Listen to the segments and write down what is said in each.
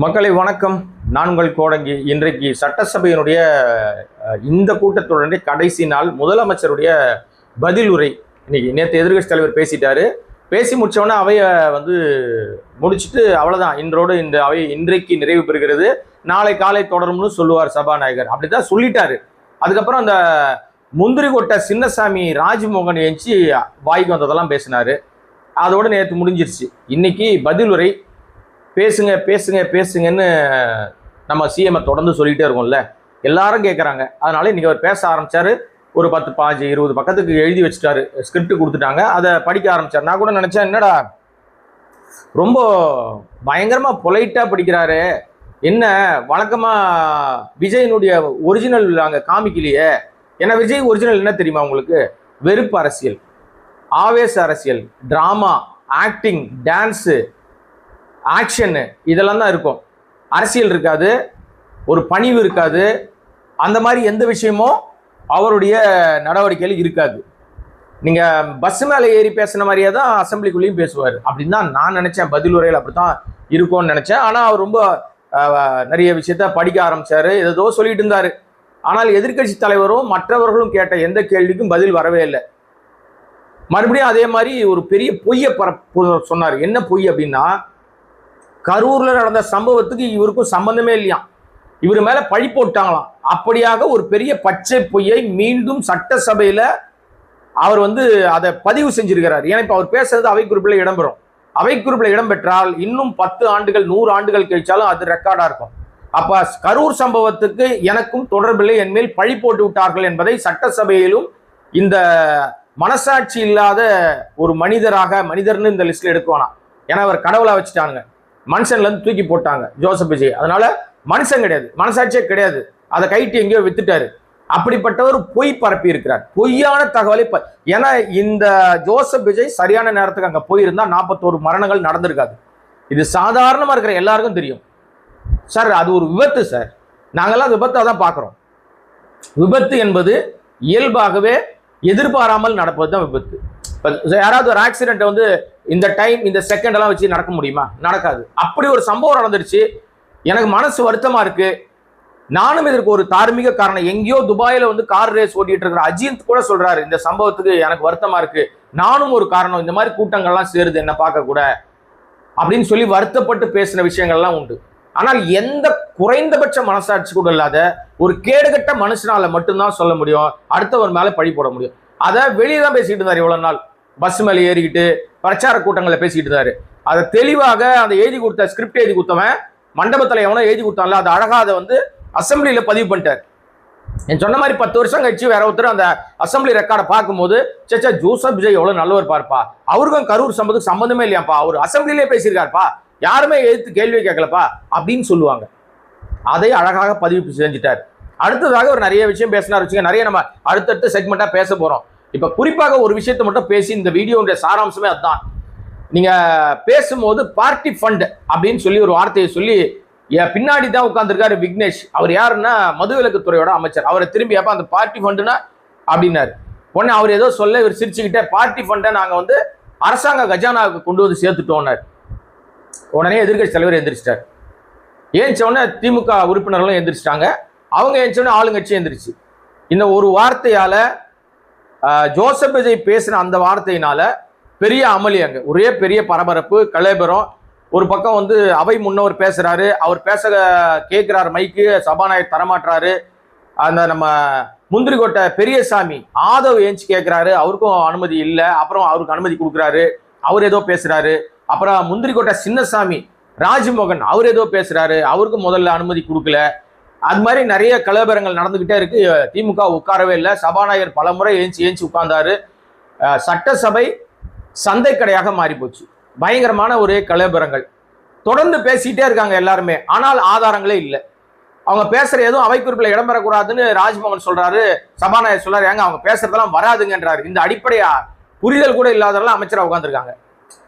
மக்களை வணக்கம். நான் உங்கள் கோடங்கி. இன்றைக்கு சட்டசபையினுடைய இந்த கூட்டத்தொடருடைய கடைசி நாள். முதலமைச்சருடைய பதில் உரை இன்னைக்கு. நேற்று எதிர்க்கட்சி தலைவர் பேசிட்டாரு. பேசி முடிச்சவொடனே அவையை முடிச்சுட்டு அவ்வளோதான், இன்றோடு இந்த அவை இன்றைக்கு நிறைவு பெறுகிறது, நாளை காலை தொடரும்னு சொல்லுவார் சபாநாயகர். அப்படிதான் சொல்லிட்டாரு. அதுக்கப்புறம் அந்த முந்திரி கொட்டை சின்னசாமி ராஜ்மோகன் ஏஞ்சி வாய்க்கு வந்ததெல்லாம் பேசினாரு. அதோடு நேற்று முடிஞ்சிருச்சு. இன்னைக்கு பதில் உரை. பேசுங்க பேசுங்க பேசுங்கன்னு நம்ம சிஎம்ஐ தொடர்ந்து சொல்லிகிட்டே இருக்கோம்ல, எல்லாரும் கேட்குறாங்க. அதனால இன்றைக்கி அவர் பேச ஆரம்பித்தார். ஒரு 10, 15, 20 பக்கத்துக்கு எழுதி வச்சுட்டாரு. ஸ்கிரிப்ட் கொடுத்துட்டாங்க, அதை படிக்க ஆரம்பித்தார். நான் கூட நினச்சேன், என்னடா ரொம்ப பயங்கரமாக பொலைட்டாக படிக்கிறாரு, என்ன வழக்கமாக விஜயனுடைய ஒரிஜினல் அங்கே காமிக்கலையே. ஏன்னா விஜய் ஒரிஜினல் என்ன தெரியுமா உங்களுக்கு? வெறுப்பு அரசியல், ஆவேச அரசியல், ட்ராமா, ஆக்டிங், டான்ஸு, ஆக்ஷனு, இதெல்லாம் தான் இருக்கும். அரசியல் இருக்காது, ஒரு பணிவு இருக்காது. அந்த மாதிரி எந்த விஷயமும் அவருடைய நடவடிக்கையில் இருக்காது. நீங்கள் பஸ் மேலே ஏறி பேசின மாதிரியே தான் அசம்பிளிக்குள்ளேயும் பேசுவார். அப்படின்னு தான் நான் நினச்சேன். பதில் உரையில் அப்படி தான் இருக்கும்னு நினச்சேன். ஆனால் அவர் ரொம்ப நிறைய விஷயத்த படிக்க ஆரம்பித்தார், ஏதோ சொல்லிட்டு இருந்தார். ஆனால் எதிர்க்கட்சி தலைவரும் மற்றவர்களும் கேட்ட எந்த கேள்விக்கும் பதில் வரவே இல்லை. மறுபடியும் அதே மாதிரி ஒரு பெரிய பொய்யை சொன்னார். என்ன பொய் அப்படின்னா, கரூர்ல நடந்த சம்பவத்துக்கு இவருக்கும் சம்பந்தமே இல்லையா, இவர் மேல பழி போட்டாங்களாம். அப்படியாக ஒரு பெரிய பச்சை பொய்யை மீண்டும் சட்டசபையில அவர் அதை பதிவு செஞ்சிருக்கிறார். ஏன்னா இப்ப அவர் பேசுறது அவை குறிப்பில் இடம்பெறும். அவை குறிப்பில் இடம்பெற்றால் இன்னும் 10 ஆண்டுகள் 100 ஆண்டுகள் கழிச்சாலும் அது ரெக்கார்டா இருக்கும். அப்ப கரூர் சம்பவத்துக்கு எனக்கும் தொடர்பில்லை, என் மேல் பழி போட்டு விட்டார்கள் என்பதை சட்டசபையிலும் இந்த மனசாட்சி இல்லாத ஒரு மனிதர்னு இந்த லிஸ்ட்ல எடுக்குவானா. ஏன்னா அவர் கடவுளா வச்சுட்டாங்க, மனுஷன்ல இருந்து தூக்கி போட்டாங்க ஜோசப் விஜய். அதனால மனுஷன் கிடையாது, மனசாட்சியே கிடையாது, அதை கைட்டு எங்கேயோ வித்துட்டாரு. அப்படிப்பட்டவர் பொய் பரப்பி இருக்கிறார், பொய்யான தகவலை. ஏன்னா இந்த ஜோசப் விஜய் சரியான நேரத்துக்கு அங்க போயிருந்தா 41 மரணங்கள் நடந்திருக்காது. இது சாதாரணமா இருக்கிற எல்லாருக்கும் தெரியும் சார். அது ஒரு விபத்து சார். நாங்கெல்லாம் விபத்தை தான் பார்க்குறோம். விபத்து என்பது இயல்பாகவே எதிர்பாராமல் நடப்பது தான் விபத்து. யாராவது ஒரு ஆக்சிடென்ட் இந்த டைம் இந்த செகண்ட் எல்லாம் வச்சு நடக்க முடியுமா? நடக்காது. அப்படி ஒரு சம்பவம் நடந்துருச்சு. எனக்கு மனசு வருத்தமா இருக்கு. நானும் இதற்கு ஒரு தார்மீக காரணம். எங்கேயோ துபாயில கார் ரேஸ் ஓட்டிட்டு இருக்கிற அஜித் கூட சொல்றாரு, இந்த சம்பவத்துக்கு எனக்கு வருத்தமா இருக்கு, நானும் ஒரு காரணம், இந்த மாதிரி கூட்டங்கள்லாம் சேருது என்ன பார்க்க கூட அப்படின்னு சொல்லி வருத்தப்பட்டு பேசின விஷயங்கள்லாம் உண்டு. ஆனால் எந்த குறைந்தபட்ச மனசாட்சி கூட இல்லாத ஒரு கேடுகட்ட மனுஷனால மட்டும்தான் சொல்ல முடியும், அடுத்தவர் மேல பழி போட முடியும். அதை வெளியே தான் பேசிக்கிட்டு இருந்தார் இவ்வளவு நாள். பஸ் மேலே ஏறிக்கிட்டு பிரச்சார கூட்டங்களில் பேசிக்கிட்டு இருந்தாரு. அதை தெளிவாக அந்த எழுதி கொடுத்த ஸ்கிரிப்ட் எழுதி கொடுத்தவன் மண்டபத்தில் எவனோ எழுதி கொடுத்தான்ல, அது அழகா அதை அசம்பிளியில பதிவு பண்ணிட்டார். என் சொன்ன மாதிரி 10 வருஷம் கழிச்சு வேற ஒருத்தர் அந்த அசம்பிளி ரெக்கார்டை பார்க்கும்போது, சேச்சா ஜோசப் விஜய் எவ்வளவு நல்லவர் பார்ப்பா, அவருக்கும் கரூர் சம்பவத்துக்கு சம்பந்தமே இல்லையாப்பா, அவர் அசம்பிளிலே பேசியிருக்காருப்பா, யாருமே எதிர்த்து கேள்வி கேட்கலப்பா அப்படின்னு சொல்லுவாங்க. அதை அழகாக பதிவு செஞ்சுட்டார். அடுத்ததாக ஒரு நிறைய விஷயம் பேசினார் வச்சுங்க. நிறைய நம்ம அடுத்தடுத்த செக்மெண்டா பேச போறோம். இப்ப குறிப்பாக ஒரு விஷயத்தை மட்டும் பேசி, இந்த வீடியோடைய சாராம்சமே அதுதான். நீங்க பேசும்போது பார்ட்டி ஃபண்ட் அப்படின்னு சொல்லி ஒரு வார்த்தையை சொல்லி பின்னாடி தான் உட்கார்ந்துருக்காரு விக்னேஷ். அவர் யாருன்னா மதுவிலக்குத்துறையோட அமைச்சர். அவரை திரும்பி அப்ப அந்த பார்ட்டி ஃபண்டுனா அப்படின்னாரு. உடனே அவர் ஏதோ சொல்ல இவர் சிரிச்சுக்கிட்டே, பார்ட்டி ஃபண்டை நாங்க அரசாங்க கஜானாவுக்கு கொண்டு சேர்த்துட்டோம்னார். உடனே எதிர்க்கட்சி தலைவர் எந்திரிச்சிட்டார். ஏஞ்சோடனே திமுக உறுப்பினர்களும் எந்திரிச்சிட்டாங்க. அவங்க ஏஞ்சோடனே ஆளுங்கட்சி எந்திரிச்சு. இந்த ஒரு வார்த்தையால, ஜோசப் விஜய் பேசின அந்த வார்த்தையினால பெரிய அமளி, அங்க ஒரே பெரிய பரபரப்பு, கலேபரம். ஒரு பக்கம் அவை முன்னவர் பேசுறாரு, அவர் பேச கேட்கிறாரு, மைக்கு சபாநாயகர் தரமாட்டுறாரு. அந்த நம்ம முந்திரிக்கோட்டை பெரியசாமி ஆதவ் ஏஞ்சி கேட்கிறாரு, அவருக்கும் அனுமதி இல்லை. அப்புறம் அவருக்கு அனுமதி கொடுக்குறாரு, அவர் ஏதோ பேசுறாரு. அப்புறம் முந்திரிக்கோட்டை சின்னசாமி ராஜ்மோகன் அவர் ஏதோ பேசுறாரு, அவருக்கு முதல்ல அனுமதி கொடுக்கல. அது மாதிரி நிறைய கலவரங்கள் நடந்துகிட்டே இருக்கு. திமுக உட்காரவே இல்லை. சபாநாயகர் பலமுறை ஏஞ்சி உட்கார்ந்தாரு. சட்டசபை சந்தை கடையாக மாறி போச்சு. பயங்கரமான ஒரு கலவரங்கள் தொடர்ந்து பேசிட்டே இருக்காங்க எல்லாருமே. ஆனால் ஆதாரங்களே இல்லை. அவங்க பேசுற எதுவும் அவை குறிப்பில் இடம்பெறக்கூடாதுன்னு ராஜ்மோகன் சொல்றாரு. சபாநாயகர் சொல்றாரு, ஏங்க அவங்க பேசுறதெல்லாம் வராதுங்கன்றாரு. இந்த அடிப்படையா புரிதல் கூட இல்லாதவெல்லாம் அமைச்சராக உட்காந்துருக்காங்க.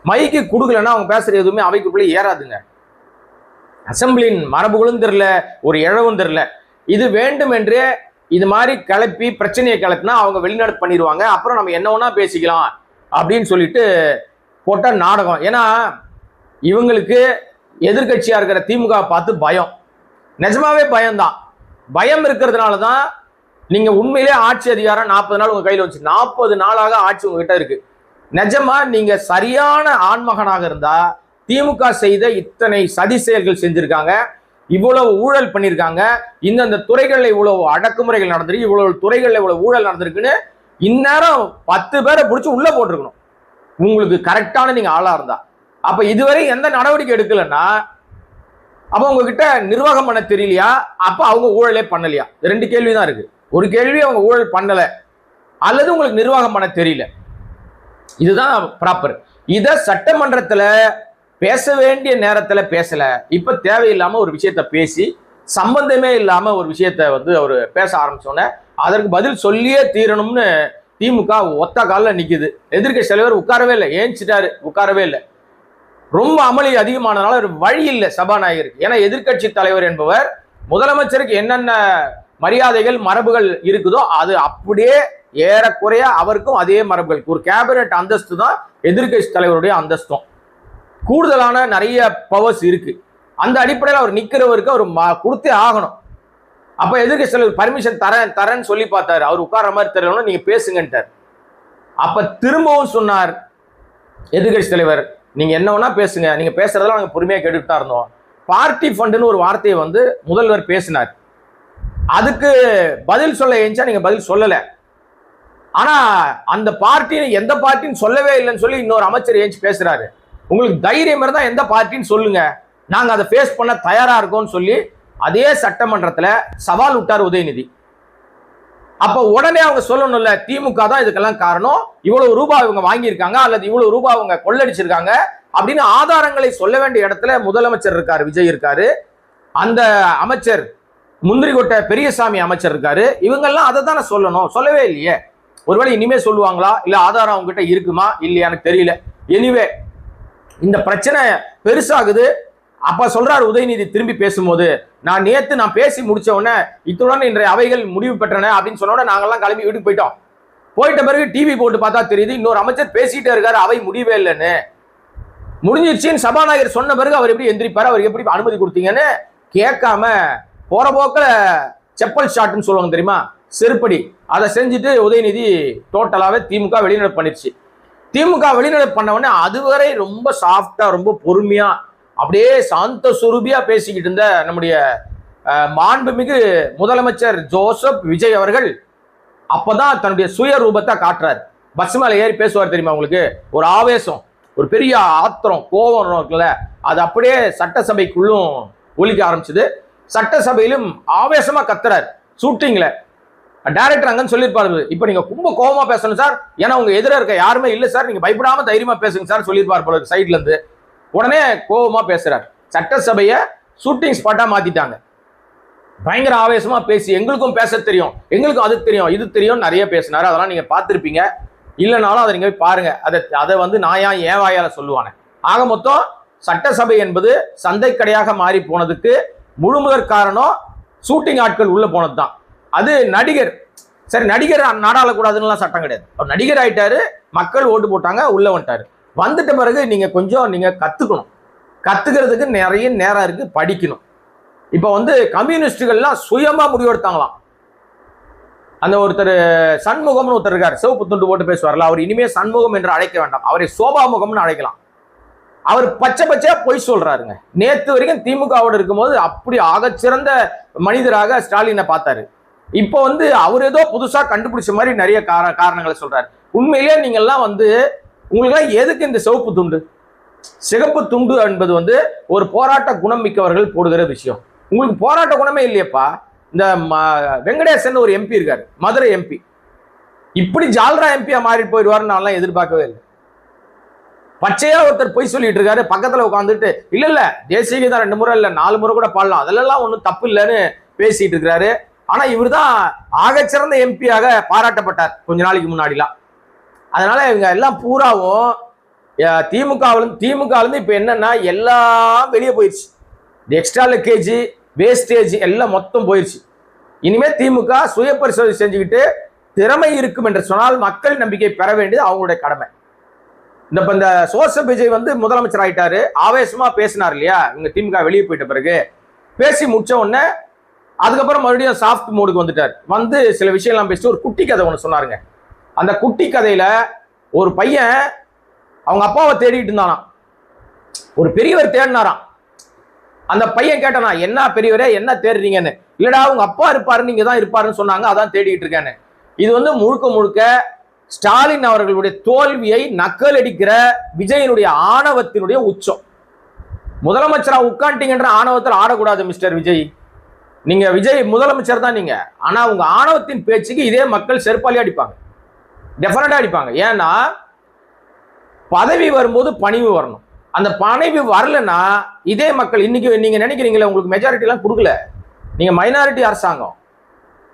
மைக்கு கொடுக்கலன்னா அவங்க பேசுற எதுவுமே அவை குறிப்பில் ஏறாதுங்க. அசம்பிளின் மரபுகளும் தெரியல, ஒரு இழவும் தெரியல. இது வேண்டும் என்றே இது மாதிரி கிளப்பி பிரச்சனையை கிளப்பினா அவங்க வெளிநாடு பண்ணிடுவாங்க. அப்புறம் நம்ம என்ன வேணா பேசிக்கலாம் அப்படின்னு சொல்லிட்டு போட்ட நாடகம். ஏன்னா இவங்களுக்கு எதிர்கட்சியா இருக்கிற திமுக பார்த்து பயம், நிஜமாவே பயம்தான். பயம் இருக்கிறதுனால தான் நீங்க உண்மையிலே ஆட்சி அதிகாரம் 40 நாள் உங்க கையில வச்சு 40 நாளாக ஆட்சி உங்ககிட்ட இருக்கு. நிஜமா நீங்க சரியான ஆண்மகனாக இருந்தா திமுக செய்த இத்தனை சதி செயல்கள் செஞ்சிருக்காங்க, இவ்வளவு ஊழல் பண்ணியிருக்காங்க, இந்தந்த துறைகளில் இவ்வளவு அடக்குமுறைகள் நடந்திருக்கு, இவ்வளவு துறைகளில் இவ்வளவு ஊழல் நடந்திருக்குன்னு இந்நேரம் 10 பேரை பிடிச்சி உள்ள போட்டிருக்கணும் உங்களுக்கு கரெக்டான நீங்க ஆளா இருந்தா. அப்ப இதுவரை எந்த நடவடிக்கை எடுக்கலன்னா அப்ப உங்ககிட்ட நிர்வாகம் பண்ண தெரியலையா, அப்ப அவங்க ஊழலே பண்ணலையா? 2 கேள்விதான் இருக்கு. ஒரு கேள்வி அவங்க ஊழல் பண்ணல, அல்லது உங்களுக்கு நிர்வாகம் பண்ண தெரியல. இதுதான் ப்ராப்பர். இத சட்டமன்றத்துல பேச வேண்டிய நேரத்துல பேசல, இப்ப தேவையில்லாம ஒரு விஷயத்த பேசி சம்பந்தமே இல்லாம ஒரு விஷயத்த வந்து அவர் பேச ஆரம்பிச்சோன்னே அதற்கு பதில் சொல்லியே தீரணும்னு திமுக ஒத்த காலில் நிக்குது. எதிர்க்கட்சி தலைவர் உட்காரவே இல்லை, ஏஞ்சிட்டாரு, உட்காரவே இல்லை. ரொம்ப அமளி அதிகமானதுனால ஒரு வழி இல்லை சபாநாயகருக்கு. ஏன்னா எதிர்க்கட்சி தலைவர் என்பவர் முதலமைச்சருக்கு என்னென்ன மரியாதைகள் மரபுகள் இருக்குதோ அது அப்படியே ஏறக்குறைய அவருக்கும் அதே மரபுகள். ஒரு கேபினட் அந்தஸ்து தான் எதிர்க்கட்சி தலைவருடைய அந்தஸ்தும், கூடுதலான நிறைய பவர்ஸ் இருக்கு. அந்த அடிப்படையில் அவர் நிக்கிறவருக்கு அவர் கொடுத்தே ஆகணும். அப்ப எதிர்க்கட்சி தலைவர் பர்மிஷன் தரேன்னு சொல்லி பார்த்தாரு, அவர் உட்கார்ற மாதிரி தெரியணும், நீங்க பேசுங்கன்ட்டார். அப்ப திரும்பவும் சொன்னார் எதிர்க்கட்சி தலைவர், நீங்க என்ன வேணா பேசுங்க, நீங்க பேசுறதெல்லாம் நாங்க பொறுமையா கேட்டுட்டு தான் இருந்தோம். பார்ட்டி ஃபண்டுன்னு ஒரு வார்த்தையை வந்து முதல்வர் பேசினார், அதுக்கு பதில் சொல்ல ஏஞ்சா நீங்க பதில் சொல்லல. ஆனா அந்த பார்ட்டி எந்த பார்ட்டின்னு சொல்லவே இல்லைன்னு சொல்லி இன்னொரு அமைச்சர் ஏஞ்சி பேசுறாரு. உங்களுக்கு தைரியம் இருந்தா எந்த பார்ட்டின்னு சொல்லுங்க, நாங்க அதை ஃபேஸ் பண்ண தயாரா இருக்கோம்னு சொல்லி அதே சட்டமன்றத்துல சவால் விட்டார் உதயநிதி. அப்ப உடனே அவங்க சொல்லணும்ல, திமுக தான் இதுக்கெல்லாம் காரணம், இவ்வளவு ரூபாய் இவங்க வாங்கியிருக்காங்க அல்லது இவ்வளவு ரூபாய் அவங்க கொள்ளடிச்சிருக்காங்க அப்படின்னு ஆதாரங்களை சொல்ல வேண்டிய இடத்துல முதலமைச்சர் இருக்காரு, விஜய் இருக்காரு, அந்த அமைச்சர் முந்திரிகொட்டை பெரியசாமி அமைச்சர் இருக்காரு. இவங்கெல்லாம் அதை தானே சொல்லணும், சொல்லவே இல்லையே. ஒருவேளை இனிமே சொல்லுவாங்களா, இல்ல ஆதாரம் அவங்க கிட்ட இருக்குமா இல்லையா எனக்கு தெரியல. எனிவே இந்த பிரச்சனை பெருசாகுது. அப்ப சொல்றாரு உதயநிதி திரும்பி பேசும்போது, நான் பேசி முடிச்ச உடனே இத்துடன் இன்றைய அவைகள் முடிவு பெற்றன அப்படின்னு சொன்ன உடனே நாங்கெல்லாம் கிளம்பி வீட்டுக்கு போயிட்டோம். போயிட்ட பிறகு டிவி போட்டு பார்த்தா தெரியுது இன்னொரு அமைச்சர் பேசிட்டே இருக்காரு, அவை முடியவே இல்லைன்னு. முடிஞ்சிருச்சுன்னு சபாநாயகர் சொன்ன பிறகு அவர் எப்படி எந்திரிப்பாரு, அவர் எப்படி அனுமதி கொடுத்தீங்கன்னு கேட்காம போற போக்கில் செப்பல் ஷாட்னு சொல்லுவாங்க தெரியுமா, செருப்படி, அதை செஞ்சுட்டு உதயநிதி டோட்டலாவே திமுக வெளிநடப்பு பண்ணிருச்சு. திமுக வெளிநடப்பு பண்ண உடனே அதுவரை ரொம்ப சாஃப்டா ரொம்ப பொறுமையா அப்படியே சாந்த சுரூபியா பேசிக்கிட்டு இருந்த நம்முடைய மாண்புமிகு முதலமைச்சர் ஜோசப் விஜய் அவர்கள் அப்பதான் தன்னுடைய சுய ரூபத்தை காட்டுறாரு. பஸ் மேல ஏறி பேசுவார் தெரியுமா உங்களுக்கு, ஒரு ஆவேசம், ஒரு பெரிய ஆத்திரம், கோபம் இருக்குல்ல, அது அப்படியே சட்டசபைக்குள்ளும் ஒலிக்க ஆரம்பிச்சது. சட்டசபையிலும் ஆவேசமா கத்துறாரு. ஷூட்டிங்ல டைரக்டர் அங்கன்னு சொல்லியிருப்பாரு, இப்ப நீங்க ரொம்ப கோபமா பேசணும் சார், ஏன்னா உங்க எதிர இருக்க யாருமே இல்லை சார், நீங்க பயப்படாம தைரியமா பேசுங்க சார் சொல்லியிருப்பார் போல சைட்ல இருந்து. உடனே கோபமா பேசுறாரு. சட்டசபைய ஷூட்டிங் ஸ்பாட்டா மாத்திட்டாங்க. பயங்கர ஆவேசமா பேசி எங்களுக்கும் பேச தெரியும், எங்களுக்கும் அது தெரியும், இது தெரியும் நிறைய பேசினாரு. அதெல்லாம் நீங்க பார்த்திருப்பீங்க, இல்லைனாலும் அதை நீங்க பாருங்க. அதை வந்து நான் ஏன் வாயால சொல்லுவானே. ஆக மொத்தம் சட்டசபை என்பது சந்தை கடையாக மாறி போனதுக்கு முழுமுதற் காரணம் ஷூட்டிங் ஆட்கள் உள்ள போனது தான். அது நடிகர், சரி நடிகர் நாடாளக்கூடாதுன்னு சட்டம் கிடையாது, அவர் நடிகர் ஆயிட்டாரு, மக்கள் ஓட்டு போட்டாங்க, உள்ள வந்துட்டாரு. வந்துட்ட பிறகு நீங்க கொஞ்சம் நீங்க கத்துக்கணும், கத்துக்கிறதுக்கு நிறைய நேரம் இருக்கு, படிக்கணும். இப்ப வந்து கம்யூனிஸ்டுகள்லாம் சுயமா முடிவெடுத்தாங்களாம். அந்த ஒருத்தர் சண்முகம்னு ஒருத்தர் இருக்காரு, சிவப்பு துண்டு போட்டு பேசுவார்ல, அவர் இனிமே சண்முகம் என்று அழைக்க வேண்டாம், அவரை சோபாமுகம்னு அழைக்கலாம். அவர் பச்சை பச்சையா பொய் சொல்றாருங்க. நேத்து வரைக்கும் திமுகவோட இருக்கும்போது அப்படி ஆகச்சிறந்த மனிதராக ஸ்டாலினை பார்த்தாரு. இப்போ வந்து அவர் ஏதோ புதுசா கண்டுபிடிச்ச மாதிரி நிறைய காரணங்களை சொல்றாரு. உண்மையிலேயே நீங்கள்லாம் வந்து உங்களுக்குலாம் எதுக்கு இந்த சிவப்பு துண்டு? சிகப்பு துண்டு என்பது வந்து ஒரு போராட்ட குணம் மிக்கவர்கள் போடுகிற விஷயம். உங்களுக்கு போராட்ட குணமே இல்லையப்பா. இந்த வெங்கடேசன் ஒரு எம்பி இருக்காரு, மதுரை எம்பி, இப்படி ஜால்ரா எம்பியா மாறி போயிடுவாருன்னு நான் எதிர்பார்க்கவே இல்லை. பச்சையா ஒருத்தர் பொய் சொல்லிட்டு இருக்காரு, பக்கத்துல உட்காந்துட்டு இல்ல இல்ல தேசிய கீதம் 2 முறை இல்ல 4 முறை கூட பாடலாம், அதெல்லாம் ஒன்றும் தப்பு இல்லைன்னு பேசிட்டு இருக்கிறாரு. ஆனா இவர் தான் ஆகச்சிறந்த எம்பியாக பாராட்டப்பட்டார் கொஞ்ச நாளைக்கு முன்னாடிலாம். அதனால இவங்க எல்லாம் பூராவும் திமுக இப்ப என்னன்னா எல்லாம் வெளியே போயிடுச்சு. எக்ஸ்ட்ரா லக்கேஜ் வேஸ்டேஜ் எல்லாம் மொத்தம் போயிடுச்சு. இனிமே திமுக சுய பரிசோதனை செஞ்சுக்கிட்டு திறமை இருக்கும் என்று சொன்னால் மக்கள் நம்பிக்கை பெற வேண்டியது அவங்களுடைய கடமை. இந்த ஜோசப் விஜய் வந்து முதலமைச்சர் ஆயிட்டாரு, ஆவேசமா பேசினார் இல்லையா, இவங்க திமுக வெளியே போயிட்ட பிறகு பேசி முடிச்ச உடனே அதுக்கப்புறம் மறுபடியும் சாஃப்ட் மோடுக்கு வந்துட்டார். வந்து சில விஷயம்லாம் பேசிட்டு ஒரு குட்டி கதை ஒன்று சொன்னாருங்க. அந்த குட்டி கதையில ஒரு பையன் அவங்க அப்பாவை தேடிட்டு இருந்தானாம், ஒரு பெரியவர் தேடினாராம். அந்த பையன் கேட்டானா, என்ன பெரியவரே என்ன தேடுறீங்கன்னு. இல்லடா உங்க அப்பா இருப்பாரு, நீங்க தான் இருப்பாருன்னு சொன்னாங்க, அதான் தேடிட்டு இருக்கேன்னு. இது வந்து முழுக்க முழுக்க ஸ்டாலின் அவர்களுடைய தோல்வியை நக்கல் அடிக்கிற விஜயனுடைய ஆணவத்தினுடைய உச்சம். முதலமைச்சரா உட்காந்துட்டீங்கன்ற ஆணவத்தில் ஆடக்கூடாது மிஸ்டர் விஜய். நீங்க விஜய் முதலமைச்சர் தான் நீங்க, ஆனா உங்க ஆணவத்தின் பேச்சுக்கு இதே மக்கள் செருப்பாளி அடிப்பாங்க, டெஃபினட்டா அடிப்பாங்க. ஏன்னா பதவி வரும்போது பணிவு வரணும். அந்த பணிவு வரலன்னா இதே மக்கள் இன்னைக்கு நீங்க நினைக்கிறீங்களே உங்களுக்கு மெஜாரிட்டி எல்லாம் கொடுக்கல, நீங்க மைனாரிட்டி அரசாங்கம்.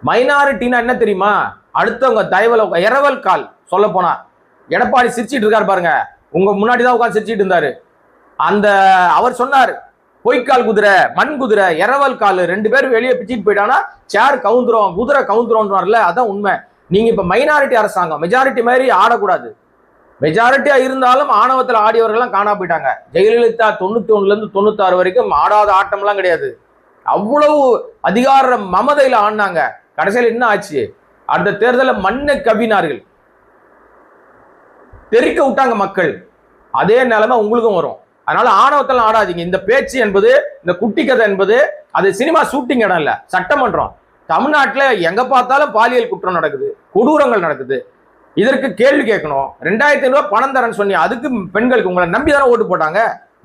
மைனாரிட்டினா என்ன தெரியுமா, அடுத்தவங்க தயவுல இரவல் கால். சொல்ல போனா எடப்பாடி சிரிச்சிட்டு இருக்காரு பாருங்க, உங்க முன்னாடி தான் உட்காந்து சிரிச்சிட்டு இருந்தாரு. அந்த அவர் சொன்னார், பொய்க்கால் குதிரை மண் குதிரை இரவல் கால் ரெண்டு பேரும் வெளியே பிச்சுட்டு போயிட்டானா சேர் கவுந்துரும் குதிரை கவுந்துரும், அதான் உண்மை. நீங்க இப்ப மைனாரிட்டி அரசாங்கம், மெஜாரிட்டி மாதிரி ஆடக்கூடாது. மெஜாரிட்டியா இருந்தாலும் ஆணவத்தில் ஆடியவர்கள்லாம் காணா போயிட்டாங்க. ஜெயலலிதா 91ல இருந்து 96 வரைக்கும் ஆடாத ஆட்டம்லாம் கிடையாது. அவ்வளவு அதிகார மமதையில ஆடினாங்க. கடைசியில் என்ன ஆச்சு, அடுத்த தேர்தலில் மண்ணை கவினார்கள், தெரிக்க விட்டாங்க மக்கள். அதே நிலைமை உங்களுக்கும் வரும். அதனால ஆணவத்தில் ஆடாதீங்க. இந்த பேச்சு என்பது, இந்த குட்டி கதை என்பது அது சினிமா ஷூட்டிங் இடம் இல்ல, சட்டமன்றம். தமிழ்நாட்டில் எங்க பார்த்தாலும் பாலியல் குற்றம் நடக்குது, கொடூரங்கள் நடக்குது. இதற்கு கேள்வி கேட்கணும். 2500 பணம் தரேன்னு சொன்னீங்க, அதுக்கு பெண்களுக்கு உங்களை நம்பி தானே ஓட்டு போட்டாங்க.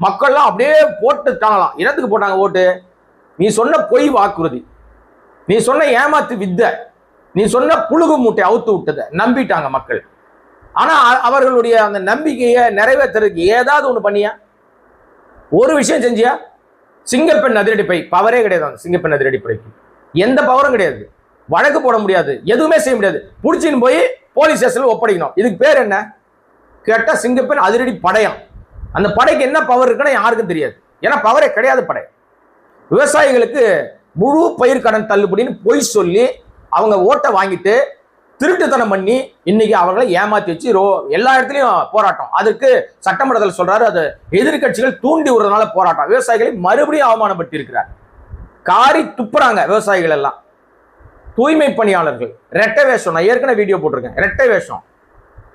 மக்கள்லாம் அப்படியே போட்டுட்டாங்களாம். இடத்துக்கு போட்டாங்க ஓட்டு. நீ சொன்ன பொய் வாக்குறுதி, நீ சொன்ன ஏமாத்து வித்தை, நீ சொன்ன புழுகு மூட்டை அவுத்து விட்டதை நம்பிட்டாங்க மக்கள். ஆனா அவர்களுடைய அந்த நம்பிக்கையை நிறைவேற்றுறதுக்கு ஏதாவது ஒண்ணு பண்ணியா, ஒரு விஷயம் செஞ்சியா? சிங்கப்பெண் அதிரடி பை பவரே கிடையாது. சிங்கப்பெண் அதிரடி படைக்கு எந்த பவரும் கிடையாது. வழக்கு போட முடியாது, எதுவுமே செய்ய முடியாது. புடிச்சின்னு போய் போலீஸ் ஸ்டேஷன்ல ஒப்படைக்கணும். இதுக்கு பேர் என்ன கேட்டா சிங்கப்பெண் அதிரடி படையம். அந்த படைக்கு என்ன பவர் இருக்குன்னு யாருக்கும் தெரியாது. ஏன்னா பவரே கிடையாது படை. விவசாயிகளுக்கு முழு பயிர் கடன் தள்ளுபடின்னு பொய் சொல்லி அவங்க ஓட்டை வாங்கிட்டு திருட்டுத்தனம் பண்ணி இன்னைக்கு அவர்களை ஏமாத்தி வச்சு எல்லா இடத்துலயும் போராட்டம். அதுக்கு சட்டமன்றத்தில் சொல்றாரு, அது எதிர்கட்சிகள் தூண்டி விடுறதுனால போராட்டம். விவசாயிகளை மறுபடியும் அவமானப்படுத்தி இருக்கிறார். காரி துப்புறாங்க விவசாயிகள் எல்லாம். தூய்மை பணியாளர்கள் ரெட்டை வேஷம், நான் ஏற்கனவே வீடியோ போட்டிருக்கேன். ரெட்டை வேஷம்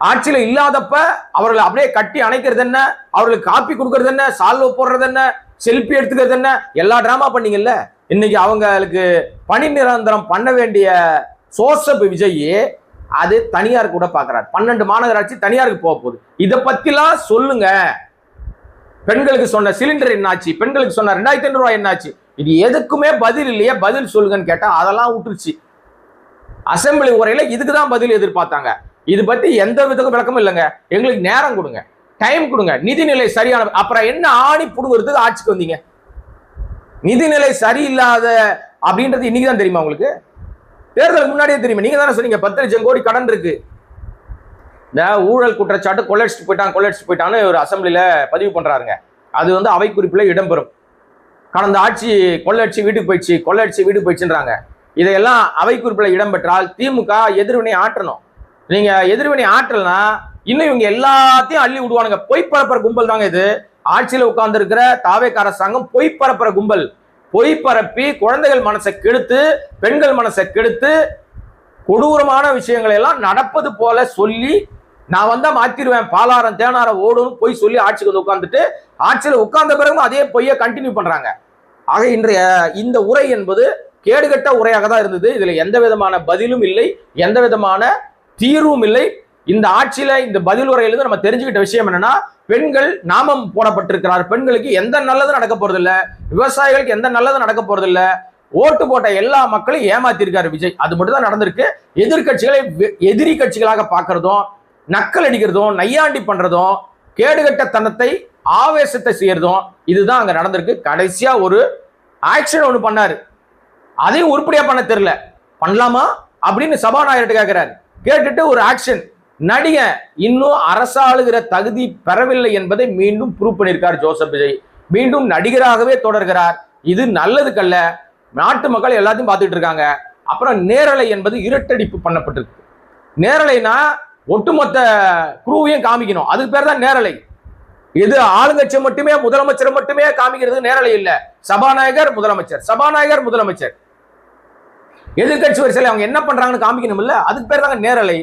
ஆட்சியில இல்லாதப்ப அவர்களை அப்படியே கட்டி அணைக்கிறது என்ன, அவர்களுக்கு காப்பி கொடுக்கறது என்ன, சால்வ போடுறது என்ன, செல்ஃபி எடுத்துக்கிறது என்ன, எல்லா டிராமா பண்ணீங்கல்ல. இன்னைக்கு அவங்களுக்கு பணி நிரந்தரம் பண்ண வேண்டிய ஜோசப் விஜய் அது தனியார் கூட பாக்குறாரு. 12 மாநகராட்சி தனியாருக்கு போக போகுது. இதை பத்திலாம் சொல்லுங்க. பெண்களுக்கு சொன்ன சிலிண்டர் என்னாச்சு, பெண்களுக்கு சொன்ன 2500 ரூபாய் என்னாச்சு, இது எதுக்குமே பதில் இல்லையே, பதில் சொல்லுங்கன்னு கேட்டா அதெல்லாம் விட்டுருச்சு. அசெம்பிளி உரையில இதுக்குதான் பதில் எதிர்பார்த்தாங்க. இது பத்தி எந்த விதக்கும் விளக்கமும் இல்லைங்க. எங்களுக்கு நேரம் கொடுங்க, டைம் கொடுங்க. நிதிநிலை சரியான அப்புறம் என்ன ஆணி புடுங்கிறதுக்கு ஆட்சிக்கு வந்தீங்க? நிதிநிலை சரியில்லாத அப்படின்றது இன்னைக்கு தான் தெரியுமா உங்களுக்கு? தேர்தலுக்கு முன்னாடியே தெரியுமா? நீங்க தானே சொன்னீங்க 10 லட்சம் கோடி கடன் இருக்கு. இந்த ஊழல் குற்றச்சாட்டு கொள்ளடிச்சுட்டு போயிட்டான்னு ஒரு அசெம்பிளில பதிவு பண்றாருங்க. அது வந்து அவை குறிப்பில் இடம்பெறும். கடந்த ஆட்சி கொள்ளடிச்சு வீட்டுக்கு போயிடுச்சுன்றாங்க. இதையெல்லாம் அவை குறிப்பில் இடம்பெற்றால் திமுக எதிர்வினை ஆற்றணும். நீங்க எதிர்வினை ஆற்றல்னா இன்னும் இவங்க எல்லாத்தையும் அள்ளி விடுவானுங்க. பொய் பரப்புற கும்பல் தாங்க இது. ஆட்சியில் உட்கார்ந்து இருக்கிற தாவேக அரசாங்கம் பொய் பரப்புற கும்பல். பொய் பரப்பி குழந்தைகள் மனசை கெடுத்து, பெண்கள் மனசை கெடுத்து, கொடூரமான விஷயங்களை எல்லாம் நடப்பது போல சொல்லி நான் வந்தா மாத்திருவேன், பாலாரம் தேனாரம் ஓடும் பொய் சொல்லி ஆட்சிக்கு வந்து உட்கார்ந்துட்டு ஆட்சியில் உட்கார்ந்த பிறகு அதே பொய்யை கண்டினியூ பண்றாங்க. ஆக இன்றைய இந்த உரை என்பது கேடுகட்ட உரையாக தான் இருந்தது. இதுல எந்த விதமான பதிலும் இல்லை, எந்த விதமான தீர்வும் இல்லை. இந்த ஆட்சியில இந்த பதில் உரையிலிருந்து நம்ம தெரிஞ்சுக்கிட்ட விஷயம் என்னன்னா, பெண்கள் நாமம் போடப்பட்டிருக்கிறார். பெண்களுக்கு எந்த நல்லதும் நடக்க போறது இல்ல, விவசாயிகளுக்கு எந்த நல்லதும் நடக்க போறது இல்ல. ஓட்டு போட்ட எல்லா மக்களையும் ஏமாத்திருக்காரு விஜய். அது மட்டும் தான் நடந்திருக்கு. எதிர்கட்சிகளை எதிரி கட்சிகளாக பார்க்கறதும், நக்கல் அடிக்கிறதும், நையாண்டி பண்றதும், கேடுகட்ட தனத்தை ஆவேசத்தை செய்யறதும் இதுதான் அங்க நடந்திருக்கு. கடைசியா ஒரு ஆக்ஷன் ஒண்ணு பண்ணாரு. அதையும் உருப்படியா பண்ண தெரியல. பண்ணலாமா அப்படின்னு சபாநாயகர்கிட்ட கேட்கிறாரு. கேட்டுட்டு ஒரு ஆக்ஷன். நடிகை இன்னும் அரசாளுகிற தகுதி பெறவில்லை என்பதை மீண்டும் ப்ரூவ் பண்ணியிருக்கார் ஜோசப் விஜய். மீண்டும் நடிகராகவே தொடர்கிறார். இது நல்லதுக்கல்ல. நாட்டு மக்கள் எல்லாத்தையும் பார்த்துட்டு இருக்காங்க. அப்புறம் நேரலை என்பது இருட்டடிப்பு பண்ணப்பட்டிருக்கு. நேரலைனா ஒட்டுமொத்த குரூவையும் காமிக்கணும். அதுக்கு பேர் தான் நேரலை. இது ஆளுங்கட்சி மட்டுமே, முதலமைச்சர் மட்டுமே காமிக்கிறது நேரலை இல்ல. சபாநாயகர் முதலமைச்சர், சபாநாயகர் முதலமைச்சர், எதிர்கட்சி வரிசையில் அவங்க என்ன பண்றாங்கன்னு காமிக்கணும் இல்ல. அதுக்கு பேர் தாங்க நேரலை.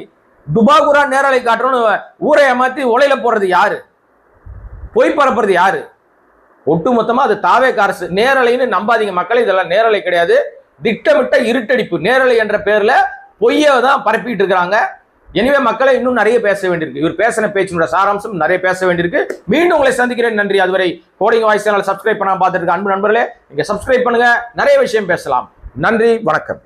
துபாகுரா நேரலை காட்டுறோம்னு ஊரை ஏமாத்தி உலையில போடுறது யாரு? பொய் பரப்புறது யாரு? ஒட்டுமொத்தமா அது தாவேக அரசு. நேரலைன்னு நம்பாதீங்க மக்களே, இதெல்லாம் நேரலை கிடையாது. திட்டமிட்ட இருட்டடிப்பு. நேரலை என்ற பேர்ல பொய்யை தான் பரப்பிட்டு இருக்காங்க. எனவே மக்களை இன்னும் நிறைய பேச வேண்டியிருக்கு. இவர் பேசின பேச்சினுடைய சாராம்சம் நிறைய பேச வேண்டியிருக்கு. மீண்டும் உங்களை சந்திக்கிறேன். நன்றி. அதுவரை கோடிங் வாய்ஸ் சேனல் சப்ஸ்கிரைப் பண்ணாம பார்த்துட்டு அன்பு நண்பர்களே, நீங்க சப்ஸ்கிரைப் பண்ணுங்க. நிறைய விஷயம் பேசலாம். நன்றி, வணக்கம்.